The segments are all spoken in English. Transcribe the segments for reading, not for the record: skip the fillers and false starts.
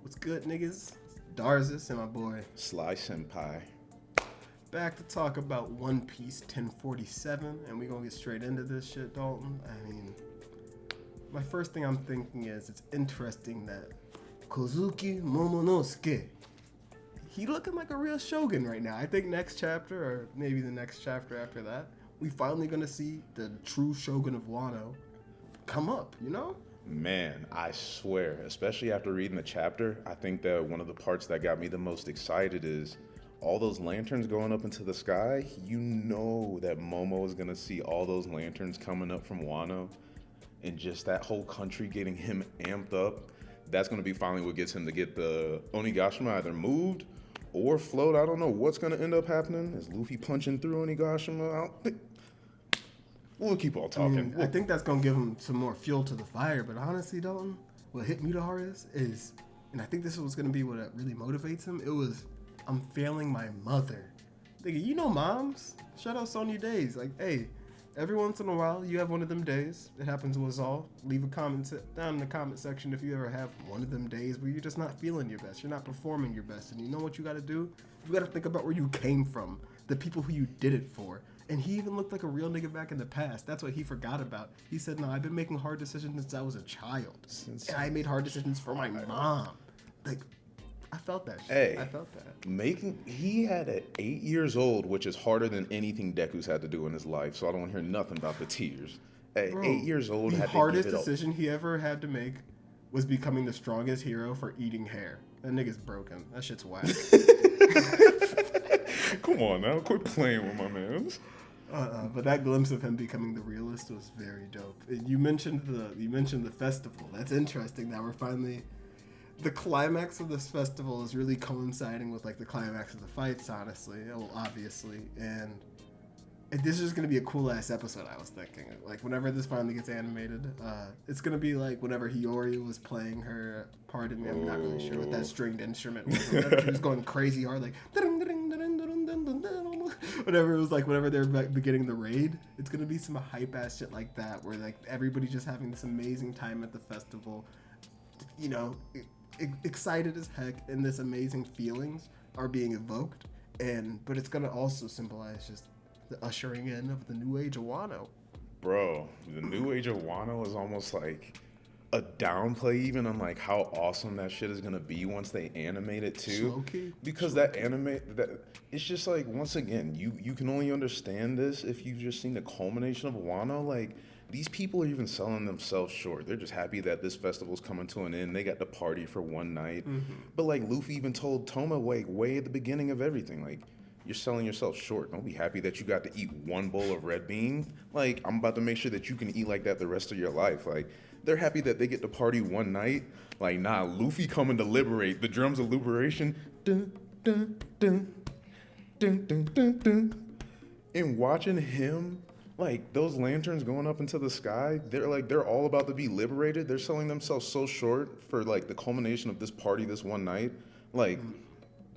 What's good, niggas? Darzus and my boy Sly Senpai. back to talk about One Piece 1047, and we gonna get straight into this shit, Dalton. I mean, my first thing I'm thinking is it's interesting that Kozuki Momonosuke, he looking like a real shogun right now. I think next chapter, or maybe the next chapter after that, we finally gonna see the true shogun of Wano come up, you know? Man, I swear, especially after reading the chapter, I think that one of the parts that got me the most excited is all those lanterns going up into the sky. You know that Momo is going to see all those lanterns coming up from Wano, and just that whole country getting him amped up. That's going to be finally what gets him to get the Onigashima either moved or float. I don't know what's going to end up happening. Is Luffy punching through Onigashima out? We'll keep all talking. I think that's going to give him some more fuel to the fire. But honestly, Dalton, what hit me the hardest is, and I think this was going to be what really motivates him, it was, I'm failing my mother. Nigga, you know moms? Shout out Sonya Days. Like, hey, every once in a while, you have one of them days. It happens to us all. Leave a comment down in the comment section if you ever have one of them days where you're just not feeling your best. You're not performing your best. And you know what you got to do? You got to think about where you came from. The people who you did it for. And he even looked like a real nigga back in the past. That's what he forgot about. He said, no, I've been making hard decisions since I was a child. And I made hard decisions for my mom. Like, I felt that shit. Hey, I felt that. He had at 8 years old, which is harder than anything Deku's had to do in his life, so I don't want to hear nothing about the tears. At Bro, 8 years old, the had hardest to give it decision he ever had to make was becoming the strongest hero for eating hair. That nigga's broken. That shit's whack. Come on now, quit playing with my mans. But that glimpse of him becoming the realist was very dope. And you mentioned the festival. That's interesting. That we're finally, the climax of this festival is really coinciding with like the climax of the fights. Honestly, well, obviously, and this is gonna be a cool ass episode. I was thinking, like, whenever this finally gets animated, it's gonna be like whenever Hiyori was playing her. Pardon me, I'm not really sure what that stringed instrument was. She was going crazy hard, like whatever it was, like whenever they're beginning the raid. It's gonna be some hype ass shit like that, where like everybody's just having this amazing time at the festival, you know, excited as heck, and this amazing feelings are being evoked, but it's gonna also symbolize just the ushering in of the new age of Wano. Bro, the new age of Wano is almost like a downplay even on like how awesome that shit is gonna be once they animate it too. Slow-key. Because that it's just like, once again, you can only understand this if you've just seen the culmination of Wano. Like, these people are even selling themselves short. They're just happy that this festival's coming to an end. They got to party for one night. Mm-hmm. But like Luffy even told Toma way at the beginning of everything, like, you're selling yourself short. Don't be happy that you got to eat one bowl of red bean. Like, I'm about to make sure that you can eat like that the rest of your life. Like, they're happy that they get to party one night. Like, nah, Luffy coming to liberate. The drums of liberation. Dun, dun, dun, dun, dun, dun, dun. And watching him, like, those lanterns going up into the sky, they're all about to be liberated. They're selling themselves so short for, like, the culmination of this party this one night. Like,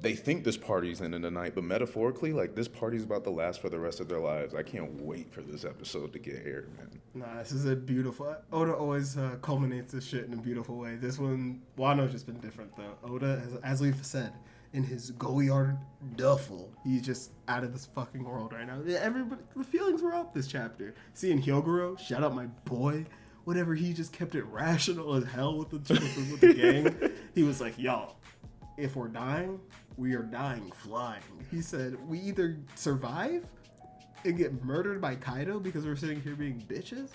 they think this party's ending tonight, but metaphorically, like, this party's about to last for the rest of their lives. I can't wait for this episode to get aired, man. Nah, this is a beautiful. Oda always culminates this shit in a beautiful way. This one, Wano's just been different though. Oda, as we've said, in his Goyard duffel, he's just out of this fucking world right now. Everybody, the feelings were up this chapter. Seeing Hyogoro, shout out my boy. Whatever, he just kept it rational as hell with the gang. He was like, y'all, if we're dying, we are dying flying. He said, we either survive and get murdered by Kaido because we're sitting here being bitches,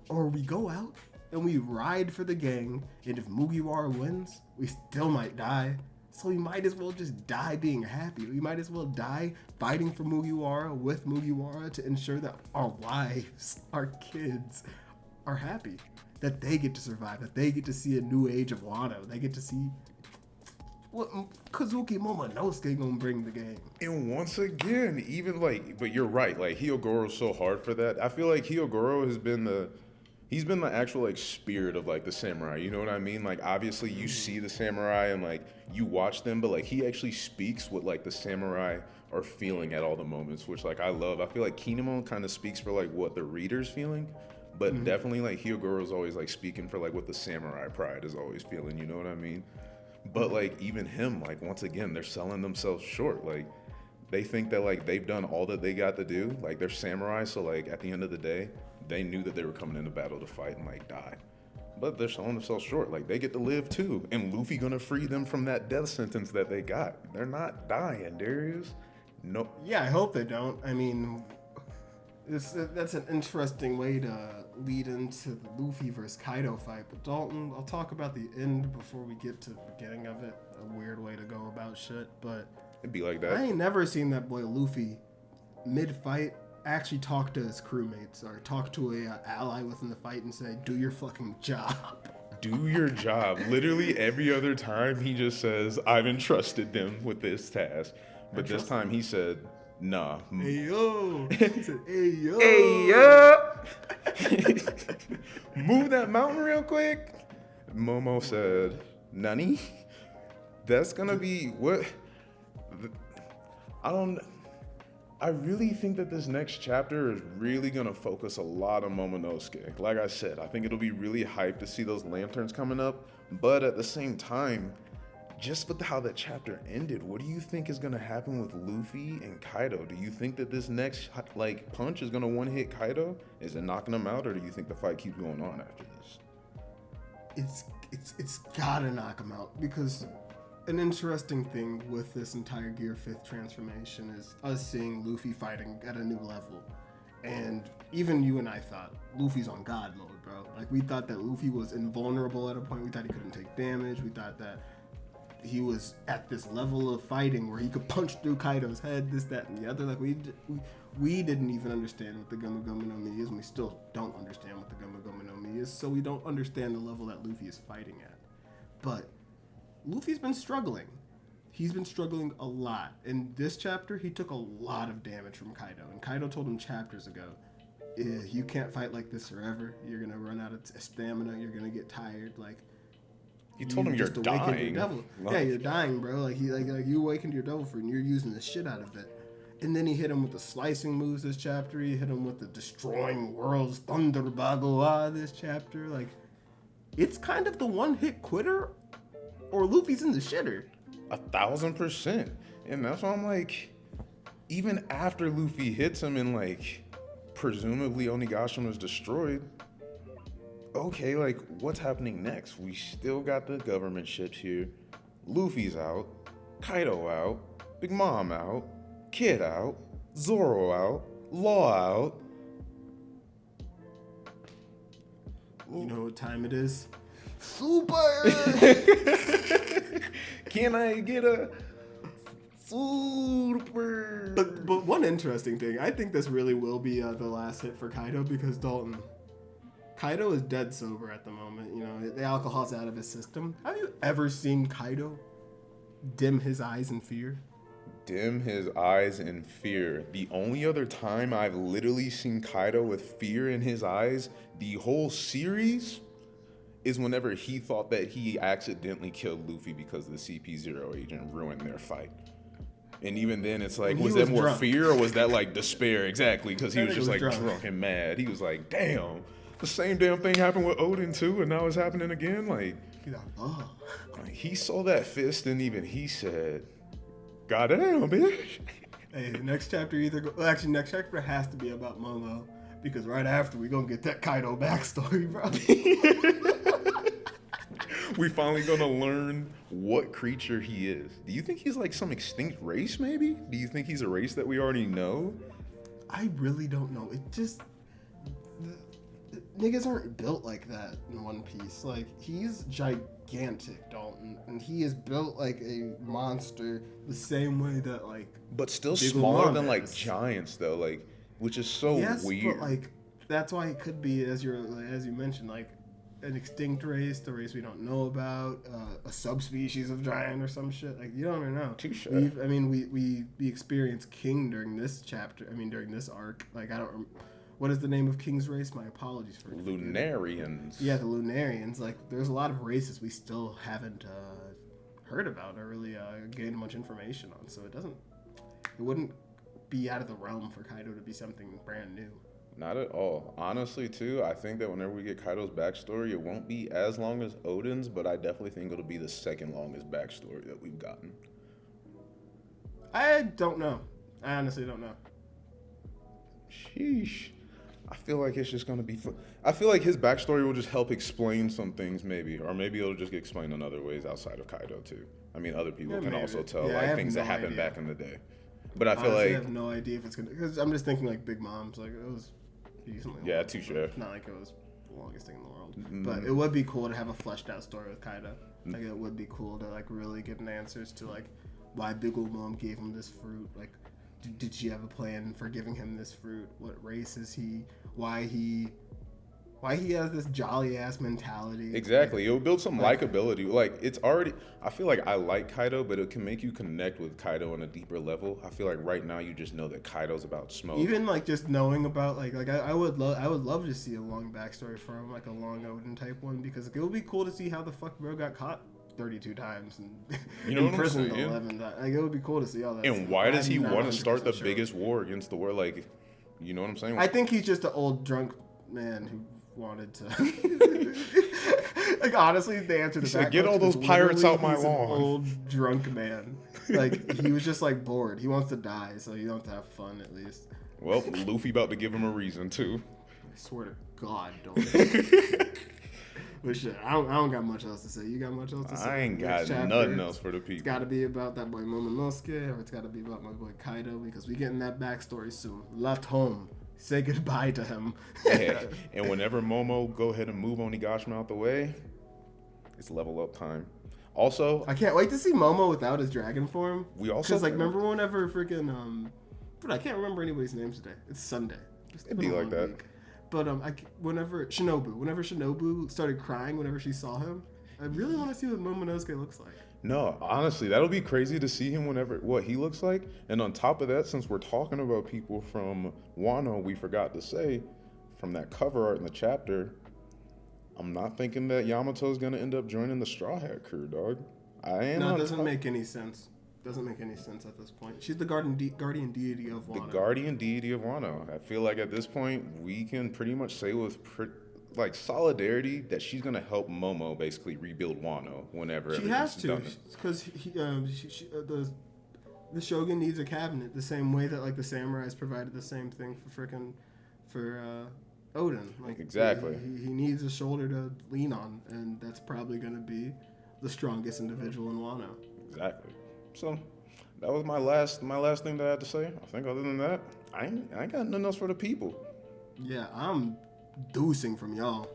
or we go out and we ride for the gang, and if Mugiwara wins, we still might die. So we might as well just die being happy. We might as well die fighting for Mugiwara with Mugiwara to ensure that our wives, our kids are happy, that they get to survive, that they get to see a new age of Wano. They get to see what Kozuki Momonosuke gonna bring the game. And once again, even like, but you're right, like, Hyogoro's so hard for that. I feel like Hyogoro has been he's been the actual, like, spirit of, like, the samurai, you know what I mean? Like, obviously you see the samurai and, like, you watch them, but, like, he actually speaks what, like, the samurai are feeling at all the moments, which, like, I love. I feel like Kinemon kind of speaks for, like, what the reader's feeling, but definitely, like, Hyogoro's always, like, speaking for, like, what the samurai pride is always feeling, you know what I mean? But like even him, like once again, they're selling themselves short. Like they think that like they've done all that they got to do. Like they're samurai, so like at the end of the day, they knew that they were coming into battle to fight and like die. But they're selling themselves short. Like they get to live too, and Luffy gonna free them from that death sentence that they got. They're not dying, Darius. No. Yeah, I hope they don't. I mean, that's an interesting way to lead into the Luffy versus Kaido fight. But Dalton, I'll talk about the end before we get to the beginning of it. A weird way to go about shit, but It'd be like that. I ain't never seen that boy Luffy mid-fight actually talk to his crewmates or talk to a ally within the fight and say, "Do your fucking job." Do your job. Literally every other time he just says, I've entrusted them with this task. But this time he said, nah. Hey yo. He said, "Hey yo." Hey, yo. Move that mountain real quick. Momo said, Nani? That's gonna be what? I really think that this next chapter is really going to focus a lot on Momonosuke. Like I said, I think it'll be really hyped to see those lanterns coming up. But at the same time, just with how that chapter ended, what do you think is going to happen with Luffy and Kaido? Do you think that this next like punch is going to one-hit Kaido? Is it knocking him out, or do you think the fight keeps going on after this? It's gotta knock him out, because an interesting thing with this entire Gear 5th transformation is us seeing Luffy fighting at a new level. And even you and I thought Luffy's on God mode, bro. Like, we thought that Luffy was invulnerable at a point. We thought he couldn't take damage. We thought that he was at this level of fighting where he could punch through Kaido's head, this, that, and the other. Like, we didn't even understand what the Goma Goma no Mi is, and we still don't understand what the Goma Goma no Mi is, so we don't understand the level that Luffy is fighting at. But Luffy's been struggling. He's been struggling a lot. In this chapter, he took a lot of damage from Kaido. And Kaido told him chapters ago, you can't fight like this forever. You're going to run out of stamina. You're going to get tired. Like, You told him you're dying. Your devil. Yeah, you're dying, bro. Like, you awakened your devil fruit and you're using the shit out of it. And then he hit him with the slicing moves this chapter. He hit him with the destroying worlds Thunder Bagua this chapter. Like, it's kind of the one-hit quitter, or Luffy's in the shitter. 1,000%. And that's why I'm like, even after Luffy hits him and like presumably Onigashima is destroyed, okay, like what's happening next? We still got the government ships here. Luffy's out, Kaido out, Big Mom out, Kid out, Zoro out, Law out. You know what time it is? Super! Can I get a super? But one interesting thing, I think this really will be the last hit for Kaido, because Dalton, Kaido is dead sober at the moment. You know, the alcohol's out of his system. Have you ever seen Kaido dim his eyes in fear? Dim his eyes in fear. The only other time I've literally seen Kaido with fear in his eyes, the whole series, is whenever he thought that he accidentally killed Luffy because the CP0 agent ruined their fight. And even then, it's like, was that more drunk. fear or was that like despair? Exactly, because he was just like drunk and mad. He was like, damn, the same damn thing happened with Odin too, and now it's happening again. Like, He's like, oh. he saw that fist and even he said, goddamn, bitch. Hey, next chapter next chapter has to be about Momo, because right after we gonna get that Kaido backstory, bro. We finally gonna learn what creature he is. Do you think he's like some extinct race, maybe? Do you think he's a race that we already know? I really don't know. It just... Niggas aren't built like that in One Piece. Like, he's gigantic, Dalton, and he is built like a monster the same way that, like... But still Big smaller Mom than like is. giants, though, like, which is so Yes, weird. but like, that's why it could be, as you mentioned, like, an extinct race, the race we don't know about, a subspecies of giant or some shit. Like, you don't even know. Touche. We experienced King during this chapter. During this arc. Like, what is the name of King's race? My apologies for Lunarians. Yeah, the Lunarians. Like, there's a lot of races we still haven't heard about or really gained much information on. So it wouldn't be out of the realm for Kaido to be something brand new. Not at all. Honestly, too, I think that whenever we get Kaido's backstory, it won't be as long as Odin's, but I definitely think it'll be the second longest backstory that we've gotten. I don't know. I honestly don't know. Sheesh. I feel like it's just gonna be. I feel like his backstory will just help explain some things, maybe, or maybe it'll just get explained in other ways outside of Kaido too. I mean, other people can maybe. also tell Yeah, I like have things no that happened idea. back in the day. But I feel Honestly, I like have no idea if it's gonna. Because I'm just thinking like Big Mom's. Like it was decently. Yeah, long, touche. but it's not like it was the longest thing in the world. But it would be cool to have a fleshed out story with Kaido. Like it would be cool to like really get an answers to like why Big Ol' Mom gave him this fruit. Like, did she have a plan for giving him this fruit? What race is he? Why he has this jolly ass mentality? exactly, it'll build some likability. Like it's already. I feel like I like Kaido, but it can make you connect with Kaido on a deeper level. I feel like right now you just know that Kaido's about smoke. Even like just knowing about like I would love to see a long backstory from like a long Odin type one, because it would be cool to see how the fuck bro got caught 32 times and You know what I'm imprisoned saying? 11 times. Like it would be cool to see all that. And stuff. why does he I'm not want to start the 100% sure. biggest war against the world? Like, you know what I'm saying? I think he's just an old drunk man who wanted to. Like honestly, the answer to He said, that "Get all question those is pirates literally out my he's an lawn." Old drunk man. Like he was just like bored. He wants to die, so he don't have to have fun at least. Well, Luffy about to give him a reason too. I swear to God, don't. But shit, I don't got much else to say. You got much else to say? I ain't Next got chapter, nothing else for the It's people. got to be about that boy Momonosuke, or it's got to be about my boy Kaido, because we getting that backstory soon. Left home. Say goodbye to him. Yeah. And whenever Momo go ahead and move Onigashima out the way, it's level up time. Also, I can't wait to see Momo without his dragon form. we also Because, like, remember whenever freaking, dude, I can't remember anybody's names today. It's Sunday. It's It'd been be a like long that. week. But, whenever Shinobu started crying whenever she saw him, I really want to see what Momonosuke looks like. No, honestly, that'll be crazy to see him whenever what he looks like. And on top of that, since we're talking about people from Wano, we forgot to say from that cover art in the chapter, I'm not thinking that Yamato's gonna end up joining the Straw Hat crew, dog. I am. No, it doesn't make any sense. Doesn't make any sense at this point. She's the guardian deity of the Wano. guardian deity of Wano. I feel like at this point we can pretty much say with like solidarity that she's gonna help Momo basically rebuild Wano whenever She has everything's to, done. because the shogun needs a cabinet the same way that like the samurais provided the same thing for Odin. Like Exactly. he needs a shoulder to lean on, and that's probably gonna be the strongest individual in Wano. Exactly. So that was my last thing that I had to say. I think other than that, I ain't got nothing else for the people. Yeah, I'm deucing from y'all.